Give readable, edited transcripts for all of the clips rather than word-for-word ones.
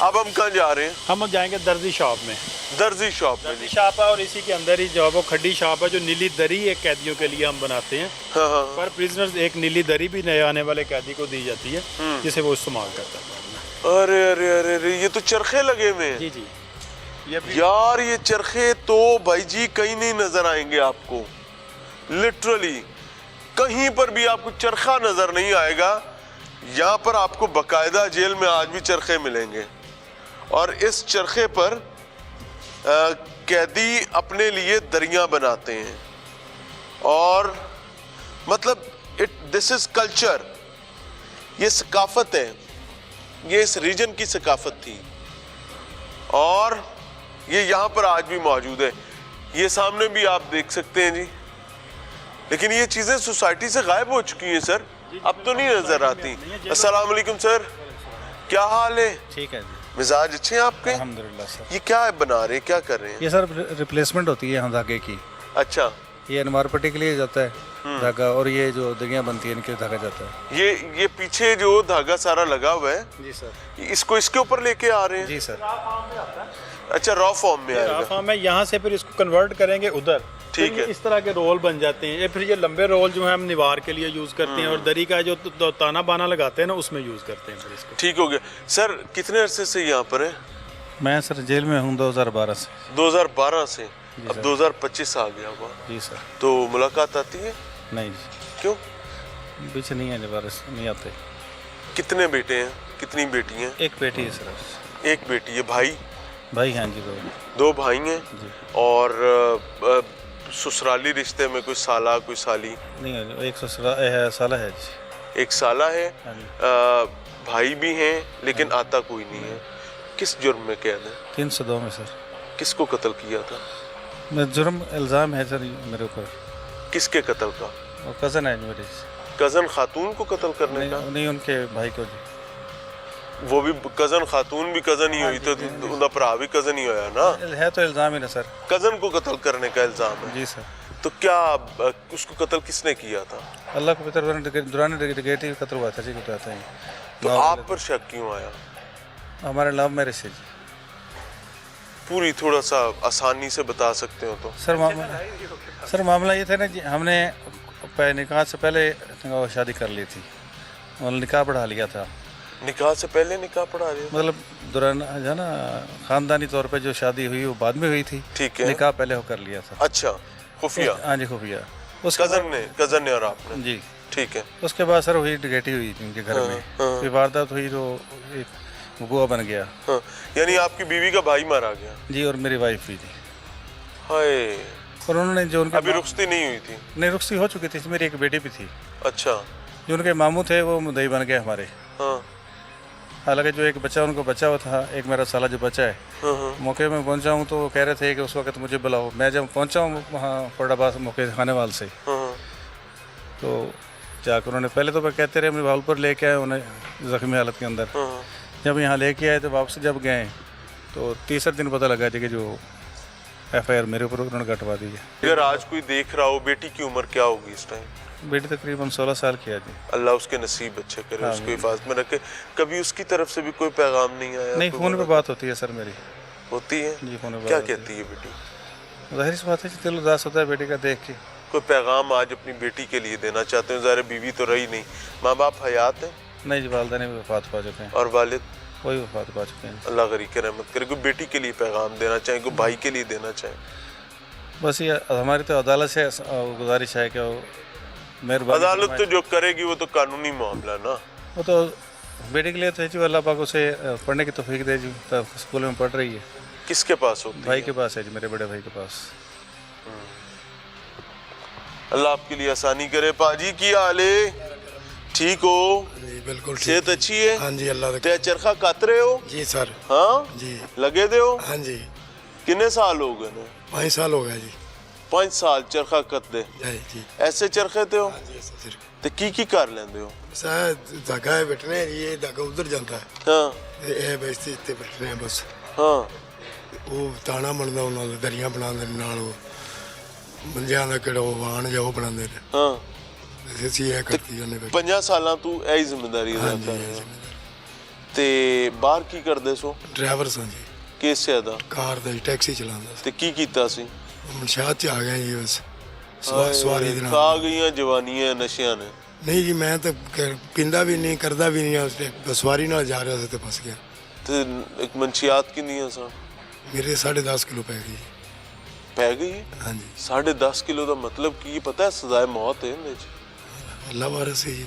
اب ہم کہاں جا رہے ہیں؟ ہم جائیں گے درزی شاپ میں. درزی شاپ میں. درزی شاپ ہے اور اسی کے اندر ہی جو ہے وہ کھڈی شاپ ہے جو نیلی دری ایک قیدیوں کے لیے ہم بناتے ہیں. ہاں ہاں پر پریزنرز ایک نیلی دری بھی نئے آنے والے قیدی کو دی جاتی ہے جسے وہ استعمال کرتا ہے. ارے ارے ارے ارے یہ تو چرخے لگے ہوئے ہیں. جی جی یار یہ چرخے تو بھائی جی کہیں نہیں نظر آئیں گے آپ کو. لٹرلی کہیں پر بھی آپ کو چرخہ نظر نہیں آئے گا. یہاں پر آپ کو باقاعدہ جیل میں آج بھی چرخے ملیں گے اور اس چرخے پر قیدی اپنے لیے دریاں بناتے ہیں اور مطلب دس از کلچر. یہ ثقافت ہے, یہ اس ریجن کی ثقافت تھی اور یہ یہاں پر آج بھی موجود ہے. یہ سامنے بھی آپ دیکھ سکتے ہیں جی, لیکن یہ چیزیں سوسائٹی سے غائب ہو چکی ہیں سر, اب تو نہیں نظر آتی. السلام علیکم سر, کیا حال ہے؟ ٹھیک ہے جی, مزاج اچھے ہیں آپ کے؟ الحمدللہ سر. یہ کیا بنا رہے ہیں, کیا کر رہے ہیں؟ یہ سر ریپلیسمنٹ ہوتی ہے یہاں دھاگے کی. اچھا, یہ انوار پٹی کے لیے جاتا ہے دھاگا, اور یہ جو دریاں بنتی ہیں ان کے لیے دھاگا جاتا ہے. یہ پیچھے جو دھاگا سارا لگا ہوا ہے جی سر. اس کو اس کے اوپر لے کے آ رہے ہیں؟ جی سر. اچھا, را فارم میں آئے را گا. فارم ہے, یہاں سے پھر اس کو کنورٹ کریں گے ادھر. ٹھیک ہے. اس طرح کے رول بن جاتے ہیں. پھر یہ لمبے رول جو ہیں ہم نیوار کے لیے یوز کرتے ہیں اور دری کا جو تانا بانا لگاتے ہیں نا اس میں یوز کرتے ہیں پھر اس کو. ٹھیک ہو گیا. سر کتنے عرصے سے یہاں پر ہیں؟ میں سر جیل میں ہوں 2012 سے. 2012 سے. اب 2025 آ گیا ہوا. جی سر. تو ملاقات آتی ہے؟ نہیں جی, کیوں؟ پیچھے نہیں آنے والے, نہیں آتے. کتنے بیٹے ہیں, کتنی بیٹی ہیں؟ ایک بیٹی ہے سر. ایک بیٹی ہے. بھائی؟ بھائی ہاں جی بھائی. 2 بھائی ہیں جی. اور سسرالی رشتے میں کوئی سالہ کوئی سالی؟ نہیں, ایک سالہ ہے جی. ایک سالہ ہے. ہاں جی. بھائی بھی ہیں لیکن آتا کوئی نہیں ہے. کس جرم میں قید ہے؟ 302 میں سر. کس کو قتل کیا تھا؟ میں جرم الزام ہے سر میرے اوپر. کس کے قتل کا؟ وہ کزن ہے میرے. کزن خاتون کو قتل کرنے کا؟ نہیں, ان کے بھائی کو جی. وہ بھی کزن خاتون بھی کزن ہی ہوئی تو ان کا بھرا بھی کزن ہی ہویا نا. ہے تو الزام ہی نا سر. کزن کو قتل کرنے کا الزام ہے. جی سر. تو کیا اس کو قتل کس نے کیا تھا؟ اللہ کو بہتر دوران ڈکیٹی قتل ہوا تھا جی. کہتا ہے تو آپ پر شک کیوں آیا؟ ہمارے لو میرج سے جی. پوری تھوڑا سا آسانی سے بتا سکتے ہو تو. سر معاملہ یہ تھا نا جی, ہم نے نکاح سے پہلے شادی کر لی تھی, نکاح پڑھا لیا تھا. نکاح سے پہلے نکاح پڑھا لیا؟ مطلب دوران جو ہے نا خاندانی طور پہ جو شادی ہوئی وہ بعد میں ہوئی تھی. ٹھیک ہے. نکاح پہلے ہو کر لیا تھا. اچھا, خفیہ؟ ہاں جی خفیہ. کزن نے اور آپ نے؟ جی. ٹھیک ہے. اس کے بعد سر وہی ڈکیٹی ہوئی تھی ان کے گھر میں, پھر واردات ہوئی تو ایک گوا بن گیا. ہاں, یعنی آپ کی بیوی کا بھائی مارا گیا؟ جی, اور میری وائف بھی تھی. ہائے. اور انہوں نے جو ان کے ابھی رخصتی نہیں ہوئی تھی؟ نہیں, رخصتی ہو چکی تھی. میری ایک بیٹی بھی تھی. اچھا. جو ان کے ماموں تھے وہ مدعی بن گئے ہمارے. ہاں. حالانکہ جو ایک بچہ ان کو بچہ ہوا تھا, ایک میرا سالہ جو بچہ ہے, موقع میں پہنچا ہوں تو وہ کہہ رہے تھے کہ اس وقت مجھے بلاؤ. میں جب پہنچا ہوں وہاں فورڈ موقع خانے وال سے, تو جا کر انہوں نے پہلے تو وہ کہتے رہے مجھے بھاولپور لے کے آئے انہیں زخمی حالت کے اندر. جب یہاں لے کے آئے تو واپس جب گئے تو تیسرے دن پتہ لگا کہ جو ایف آئی آر میرے اوپر انہوں نے کٹوا دی ہے. اگر آج کوئی دیکھ رہا ہو, بیٹی کی عمر کیا ہوگی اس ٹائم؟ بیٹی تقریباً 16 سال کی ہے جی. اللہ اس کے نصیب اچھے کرے, اس کو حفاظت میں رکھے. کبھی اس کی طرف سے بھی کوئی پیغام نہیں آیا؟ نہیں, فون پہ بات ہوتی ہے سر میری. ہوتی ہے جی, فون پہ. کیا کہتی ہے بیٹی؟ ظاہر سی بات ہے, دل اداس ہوتا ہے بیٹی کا دیکھ کے. کوئی پیغام آج اپنی بیٹی کے لیے دینا چاہتے ہیں؟ ظاہر بیوی تو رہی نہیں, ماں باپ حیات ہیں؟ نہیں جی, والدہ نے بھی وفات پا چکے ہیں. اور والد؟ وہی وفات پا چکے ہیں. اللہ غریق کی رحمت کرے. کوئی بیٹی کے لیے پیغام دینا چاہیں, کوئی بھائی کے لیے دینا چاہیں؟ بس یہ ہماری تو عدالت سے گزارش ہے کہ مہربانی. عدالت تو جو کرے گی وہ تو قانونی معاملہ نا. وہ تو بیٹی کے لیے تو ہے جی, اللہ پاک اسے پڑھنے کی توفیق دے جی. اسکول میں پڑھ رہی ہے. کس کے پاس ہوتی ہے؟ بھائی کے پاس ہے جی, میرے بڑے بھائی کے پاس. اللہ آپ کے لیے آسانی کرے. پاجی کی حال ہے؟ ٹھیک ہو؟ جی بالکل. صحت اچھی ہے؟ ہاں جی, اللہ تے چرخہ کت رہے ہو؟ جی سر. ہاں جی لگے دے ہو؟ ہاں جی. کنے سال ہو گئے نا؟ 5 سال ہو گیا جی. 5 سال چرخہ کت دے؟ جی. ایسے چرخے تے ہو؟ ہاں جی سر. تے کی کر لیندے ہو؟ دھاگا ہے بیٹھنے, یہ دھاگا ادھر جاتا ہے. ہاں یہ بیستے اتنے بیٹھنے ہیں بس. ہاں. وہ تانا بنتا انہوں نے, دریاں بنا دے, منجیاں کا کہڑا وان جا وہ بنا دے. ہاں. 5 سالاں تو اے ذمہ داری ادا کر رہے ہیں. ਤੇ ਬਾਹਰ ਕੀ ਕਰਦੇ ਸੋ? ਡਰਾਈਵਰ ਸਾਂ ਜੀ, ਕਿਸ ਸ਼ਹਿਰ ਦਾ? ਕਾਰ ਦਾ ਜੀ, ਟੈਕਸੀ ਚਲਾਉਂਦਾ ਸੀ। ਤੇ ਕੀ ਕੀਤਾ ਸੀ? ਮਨਸ਼ਾਤ 'ਚ ਆ ਗਿਆ ਜੀ ਬਸ ਸਵਾਰੀ ਦੇ ਨਾਲ। ਖਾ ਗਈਆਂ ਜਵਾਨੀਆਂ ਨਸ਼ਿਆਂ ਨੇ। ਨਹੀਂ ਜੀ, ਮੈਂ ਤਾਂ ਪੀਂਦਾ ਵੀ ਨਹੀਂ, ਕਰਦਾ ਵੀ ਨਹੀਂ, ਉਸ ਤੇ ਸਵਾਰੀ ਨਾਲ ਜਾ ਰਿਹਾ ਸੀ ਤੇ ਫਸ ਗਿਆ। ਤੇ ਇੱਕ ਮਨਸ਼ੀਆਤ ਕਿੰਨੀਆਂ ਸਨ? ਮੇਰੇ 10.5 ਕਿਲੋ ਪੈ ਗਈ। ਪੈ ਗਈ? ਹਾਂਜੀ। 10.5 ਕਿਲੋ ਦਾ ਮਤਲਬ ਕੀ ਪਤਾ ਹੈ? ਸਜ਼ਾਏ ਮੌਤ ਹੈ ਇਹਦੇ ਚ। ਅੱਲਾ ਵਾਰਸ ਹੈ ਜੀ।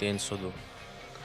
302